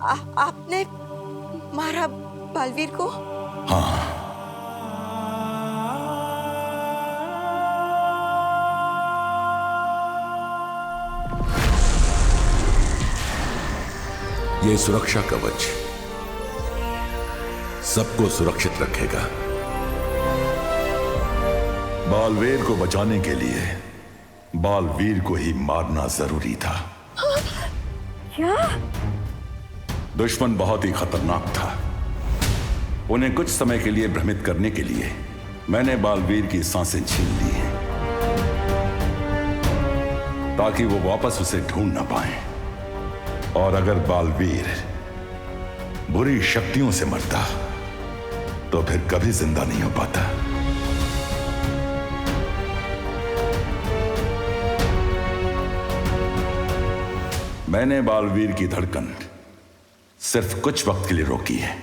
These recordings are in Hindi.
आपने मारा बालवीर को? हाँ। ये सुरक्षा कवच सबको सुरक्षित रखेगा। बालवीर को बचाने के लिए बालवीर को ही मारना जरूरी था। क्या? दुश्मन बहुत ही खतरनाक था। उन्हें कुछ समय के लिए भ्रमित करने के लिए मैंने बालवीर की सांसें छीन ली हैं, ताकि वो वापस उसे ढूंढ ना पाए। और अगर बालवीर बुरी शक्तियों से मरता तो फिर कभी जिंदा नहीं हो पाता। मैंने बालवीर की धड़कन सिर्फ कुछ वक्त के लिए रोकी है।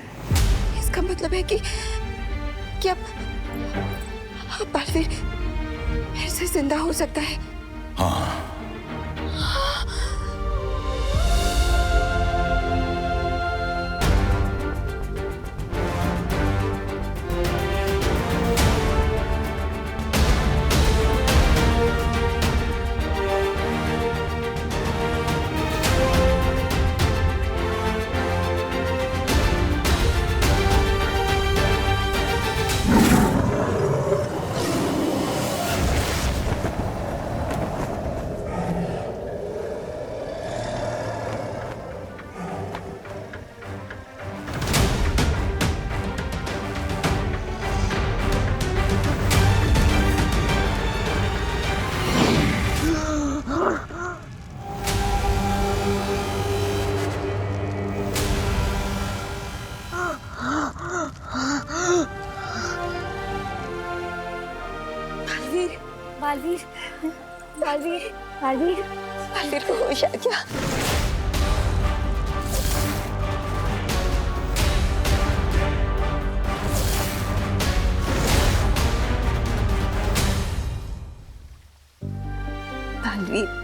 इसका मतलब है कि अब बालवीर फिर से जिंदा हो सकता है? हाँ। बालवीर, बालवीर, बालवीर, बालवीर को होश आ गया। बालवीर,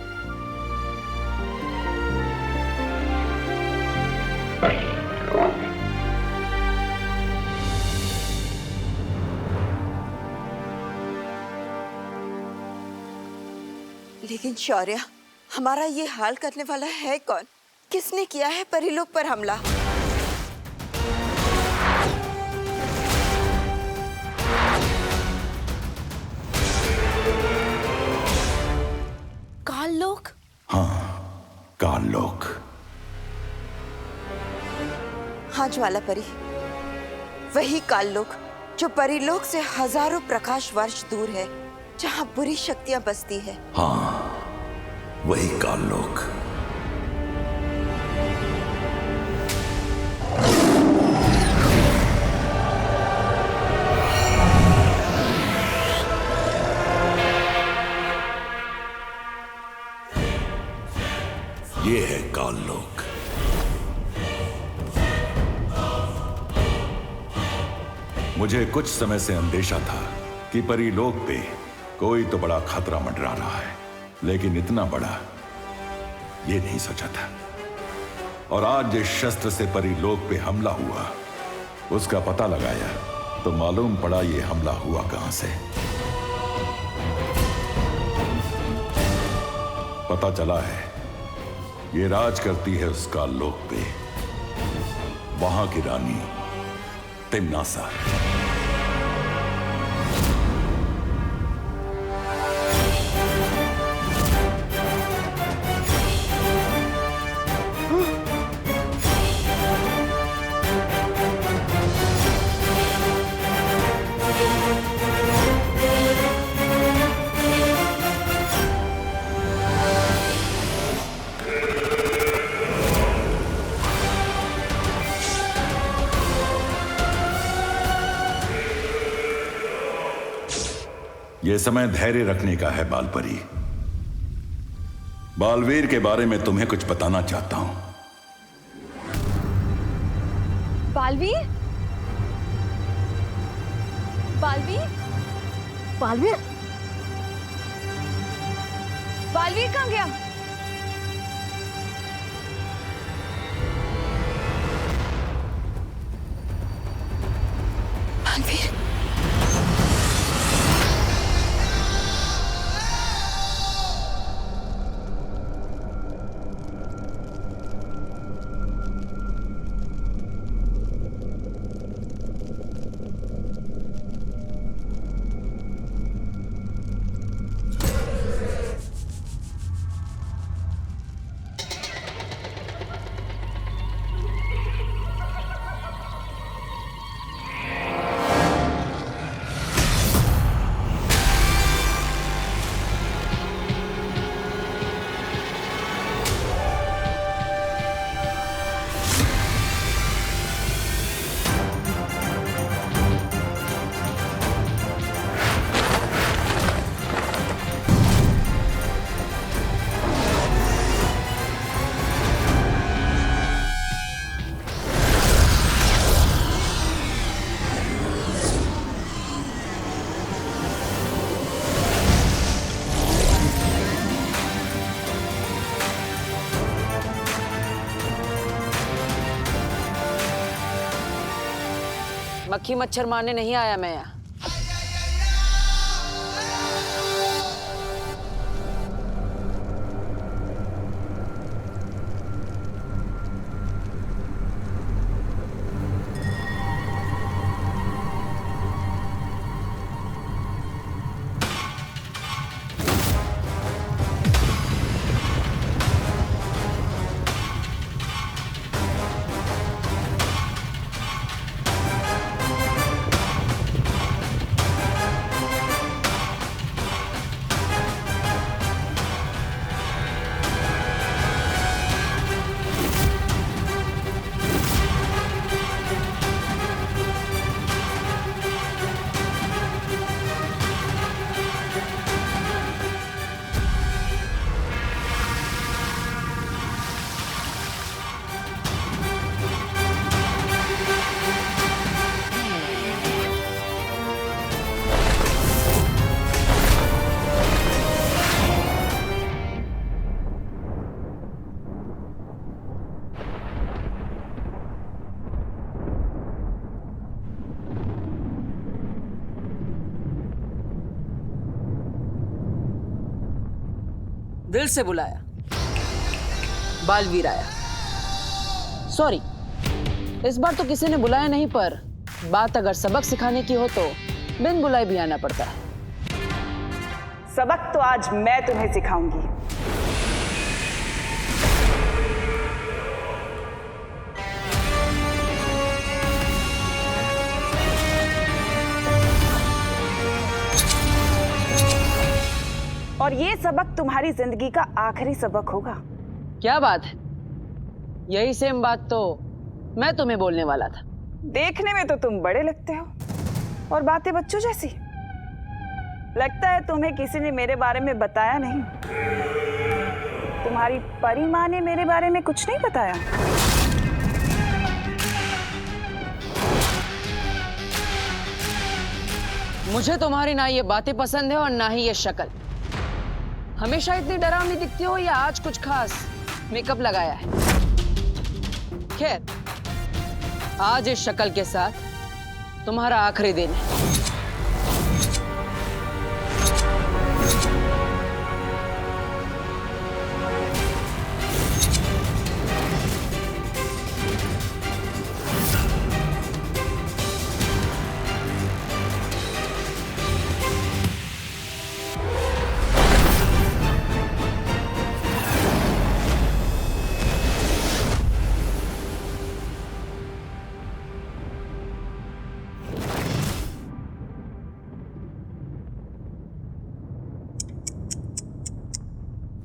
लेकिन शौर्य, हमारा ये हाल करने वाला है कौन? किसने किया है परिलोक पर हमला? काललोक? हाँ, काललोक। हाँ ज्वालापरी, वही काललोक जो परिलोक से हजारों प्रकाश वर्ष दूर है, जहाँ बुरी शक्तियां बसती है। हाँ, वही काललोक। ये है काललोक। मुझे कुछ समय से अंदेशा था कि परिलोक पे कोई तो बड़ा खतरा मंडरा रहा है, लेकिन इतना बड़ा ये नहीं सोचा था। और आज जिस शस्त्र से परिलोक पे हमला हुआ, उसका पता लगाया तो मालूम पड़ा ये हमला हुआ कहां से। पता चला है ये राज करती है उस काललोक पे वहां की रानी तिम्नासा। यह समय धैर्य रखने का है बालपरी। बालवीर के बारे में तुम्हें कुछ बताना चाहता हूं। बालवीर? बालवीर? बालवीर? बालवीर कहाँ गया? मक्खी मच्छर मारने नहीं आया मैं यहाँ। दिल से बुलाया, बालवीर आया। सॉरी, इस बार तो किसी ने बुलाया नहीं, पर बात अगर सबक सिखाने की हो तो बिन बुलाए भी आना पड़ता है। सबक तो आज मैं तुम्हें सिखाऊंगी। और ये सबक तुम्हारी जिंदगी का आखिरी सबक होगा। क्या बात है, यही सेम बात तो मैं तुम्हें बोलने वाला था। देखने में तो तुम बड़े लगते हो और बातें बच्चों जैसी। लगता है तुम्हें किसी ने मेरे बारे में बताया नहीं। तुम्हारी परी माँ ने मेरे बारे में कुछ नहीं बताया। मुझे तुम्हारी ना ये बातें पसंद है और ना ही ये शक्ल। हमेशा इतनी डरावनी दिखती हो या आज कुछ खास मेकअप लगाया है? खैर, आज इस शक्ल के साथ तुम्हारा आखिरी दिन है।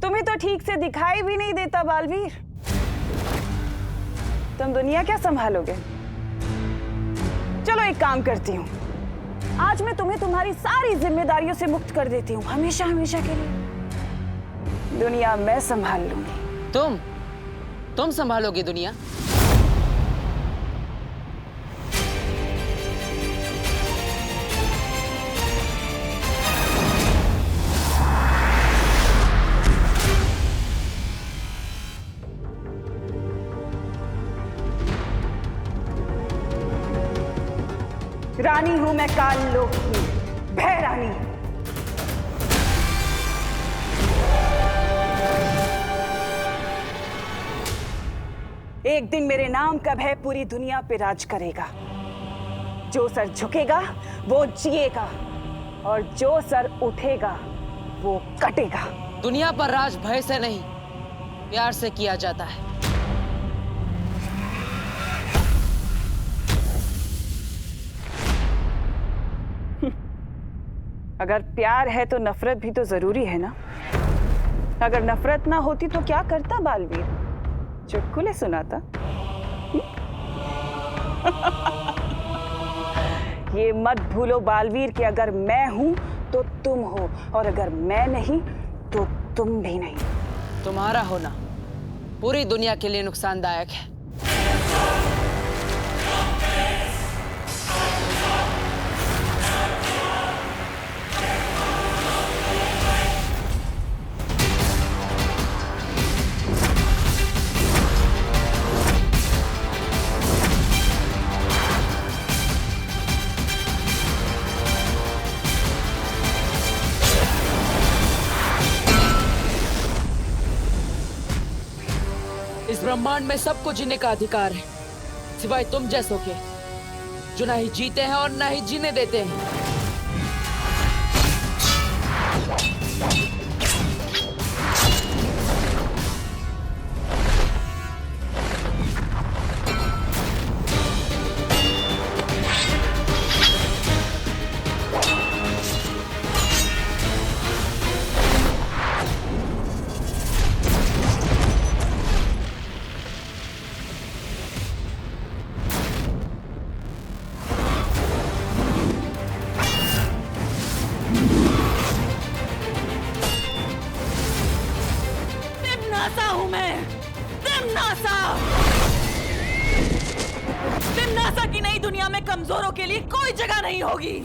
तुम्हें तो ठीक से दिखाई भी नहीं देता बालवीर। तुम दुनिया क्या संभालोगे? चलो एक काम करती हूँ, आज मैं तुम्हें तुम्हारी सारी जिम्मेदारियों से मुक्त कर देती हूँ, हमेशा हमेशा के लिए। दुनिया मैं संभाल लूंगी। तुम संभालोगी दुनिया? रानी हूं मैं काल लोक की, भय रानी। एक दिन मेरे नाम का भय पूरी दुनिया पे राज करेगा। जो सर झुकेगा वो जिएगा और जो सर उठेगा वो कटेगा। दुनिया पर राज भय से नहीं, प्यार से किया जाता है। अगर प्यार है तो नफरत भी तो जरूरी है ना। अगर नफरत ना होती तो क्या करता बालवीर? चुटकुले सुनाता। ये मत भूलो बालवीर कि अगर मैं हूं तो तुम हो, और अगर मैं नहीं तो तुम भी नहीं। तुम्हारा होना पूरी दुनिया के लिए नुकसानदायक है। इस ब्रह्मांड में सबको जीने का अधिकार है, सिवाय तुम जैसों के, जो ना ही जीते हैं और ना ही जीने देते हैं। तिम्नासा की नई दुनिया में कमजोरों के लिए कोई जगह नहीं होगी।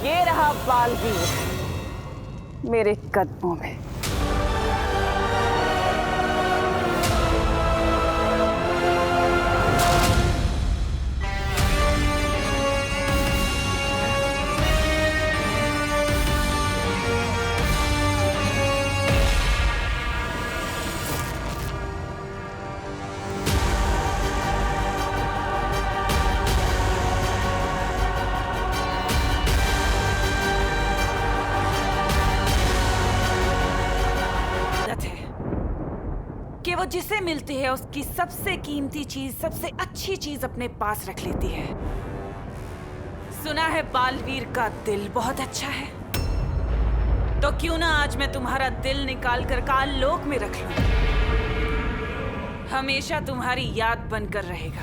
ये रहा बालवीर मेरे कदमों में। कि वो जिसे मिलती है उसकी सबसे कीमती चीज, सबसे अच्छी चीज अपने पास रख लेती है। सुना है बालवीर का दिल बहुत अच्छा है, तो क्यों ना आज मैं तुम्हारा दिल निकाल कर काल लोक में रख लूं। हमेशा तुम्हारी याद बनकर रहेगा।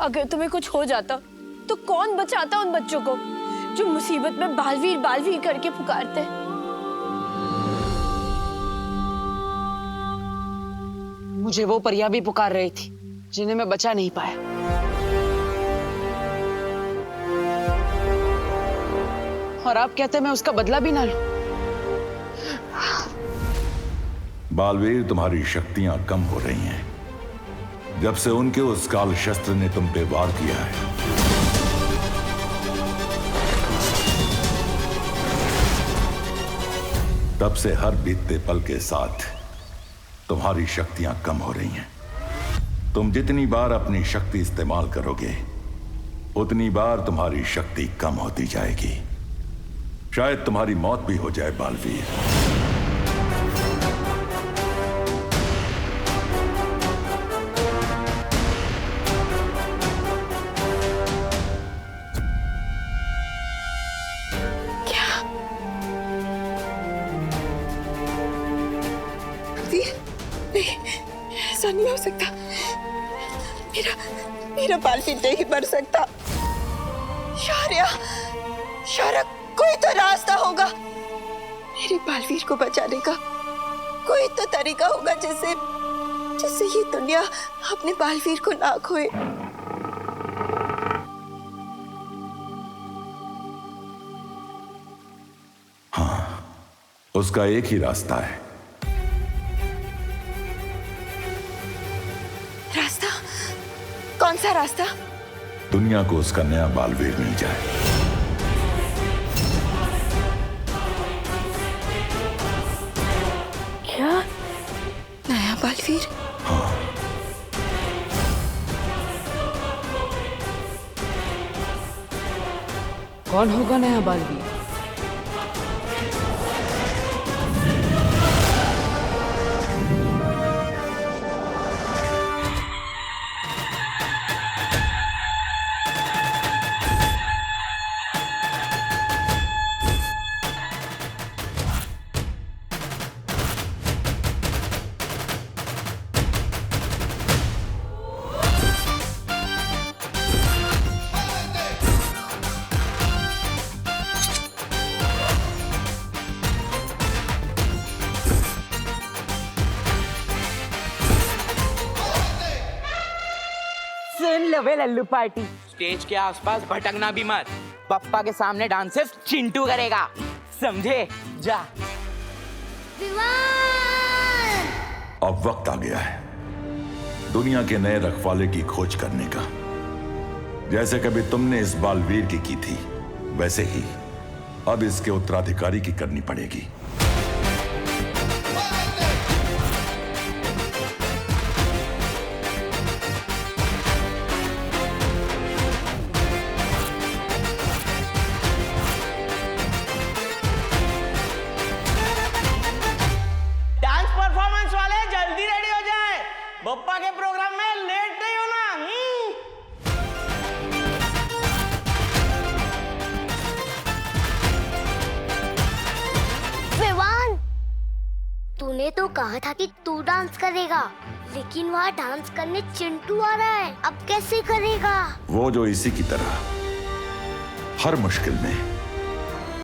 अगर तुम्हें कुछ हो जाता तो कौन बचाता उन बच्चों को जो मुसीबत में बालवीर बालवीर करके पुकारते? मुझे वो परियां भी पुकार रही थी जिन्हें मैं बचा नहीं पाया। और आप कहते मैं उसका बदला भी ना लूं। बालवीर, तुम्हारी शक्तियां कम हो रही हैं जब से उनके उस काल शस्त्र ने तुम पे वार किया है। तब से हर बीतते पल के साथ तुम्हारी शक्तियां कम हो रही हैं। तुम जितनी बार अपनी शक्ति इस्तेमाल करोगे उतनी बार तुम्हारी शक्ति कम होती जाएगी। शायद तुम्हारी मौत भी हो जाए बालवीर। ऐसा नहीं हो सकता। मेरा बालवीर नहीं मर सकता। शौर्य, कोई तो रास्ता होगा मेरे बालवीर को बचाने का। कोई तो तरीका होगा जिससे ये दुनिया अपने बालवीर को ना खोए। हाँ, उसका एक ही रास्ता है। रास्ता? कौन सा रास्ता? दुनिया को उसका नया बालवीर मिल जाए। क्या? नया बालवीर? हाँ। कौन होगा नया बालवीर? सुन लो बे लल्लू पार्टी, स्टेज के आसपास भटकना भी मत। पप्पा के सामने डांस सिर्फ चिंटू करेगा, समझे? जा। अब वक्त आ गया है दुनिया के नए रखवाले की खोज करने का। जैसे कभी तुमने इस बालवीर की थी वैसे ही अब इसके उत्तराधिकारी की करनी पड़ेगी। बप्पा के प्रोग्राम में लेट नहीं होना। विवान, तूने तो कहा था कि तू डांस करेगा, लेकिन वहाँ डांस करने चिंटू आ रहा है। अब कैसे करेगा? वो जो इसी की तरह हर मुश्किल में